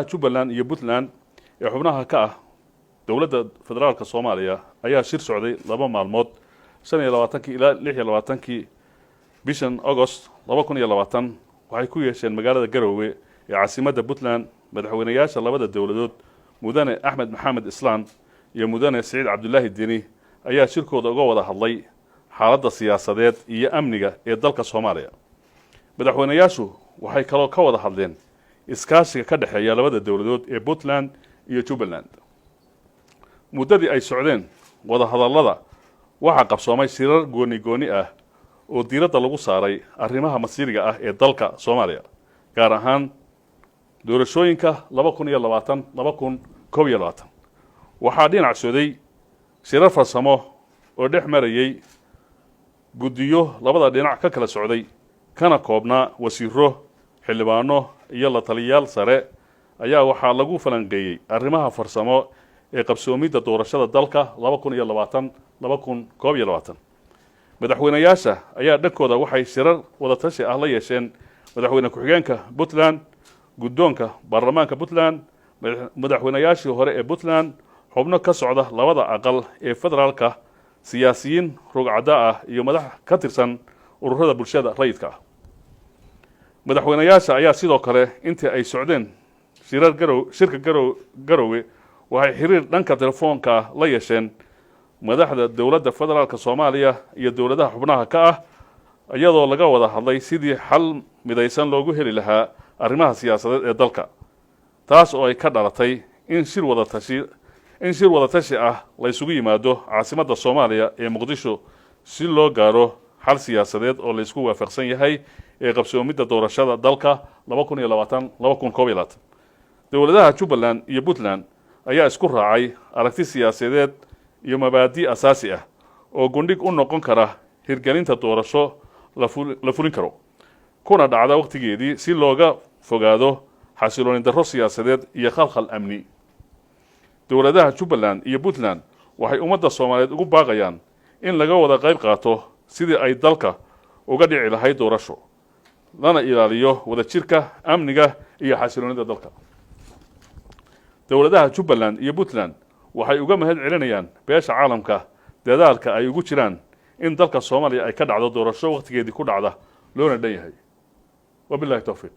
Jubbaland iyo Puntland ee xubnaha ka ah dowladda federaalka Soomaaliya ayaa shir socday 2 maalmood 25 ilaa 26 bishan August 2020 waxay ku yeesheen magaalada Garowe ee caasimadda Puntland madaxweynayaasha labada dowladood mudane Axmed Maxamed Islaan iyo mudane Saciid Cabdullaahi Deni ayaa shirkooda uga wada hadlay xaaladda siyaasadeed iyo amniga ee dalka Soomaaliya. madaxweynayaashu waxay kaloo ka wada hadleen iskaashiga ka dhaxeeya labada dowladood ee Puntland iyo Jubbaland. muddadii ay socdeen wada hadallada waxa qabsoomay shirar gooni ah oo diiradda lagu saaray arrimaha masiiriga ah ee dalka Soomaaliya, gaar ahaan doorashooyinka 2020-2021. waxaa dhinac socday shirar farsamo oo dhex marayay guddiyo labada dhinac ka kala socday kana koobnaa wasiiro, xildhibaano iyo la taliyayaal sare ayaa waxaa lagu falanqeeyay arrimaha farsamo ee qabsoomidda doorashada dalka 2020-2021. madaxweynayaasha ayaa dhankooda waxay shirar wada tashi ah la yeesheen madaxweyne ku-xigeenka Puntland, guddoonka baarlamaanka Puntland, madaxweynayaashii hore ee Puntland, xubno ka socda labada aqal ee federaalka, siyaasiyiin rugcada ah iyo madax ka tirsan ururada bulshada rayidka ah. madaxweynayaasha ayaa sidoo kale intii ay socdeen shirka Garowe waxay xiriir dhanka telefoonka la yeesheen madaxda dowladda federaalka Soomaaliya iyo dowladaha xubnaha ka ah, iyadoo laga wada hadlay sidii xal midaysan loogu heli lahaa arrimaha siyaasadeed ee dalka, taas oo ay ka dhalatay in shir wada tashi ah la isugu yimaado caasimadda Soomaaliya ee Muqdisho si loo gaaro xal siyaasadeed oo la isku waafaqsan yahay ee qabsoomidda doorashada dalka 2020-2021. dowladaha Jubbaland iyo Puntland ayaa isku raacay aragti siyaasadeed iyo mabaadi' asaasi ah oo gundhig u noqon kara hirgelinta doorasho la fulin karo kuna dhacda waqtigeedii si looga fogaado xasilooni darro siyaasadeed iyo khalkhal amni. dowladaha Jubbaland iyo Puntland waxay ummadda Soomaaliyeed ugu baaqayaan in laga wada qayb qaato sidii ay dalka uga dhici lahayd doorasho, lana ilaaliyo wadajirka, amniga iyo xasiloonida dalka. dowladaha Jubbaland iyo Puntland waxay uga mahad celinayaan beesha caalamka dadaalka ay ugu jiraan in dalka Soomaaliya ay ka dhacdo doorasho waqtigeedii ku dhacda loona dhan yahay. wabillahi tawfiiq.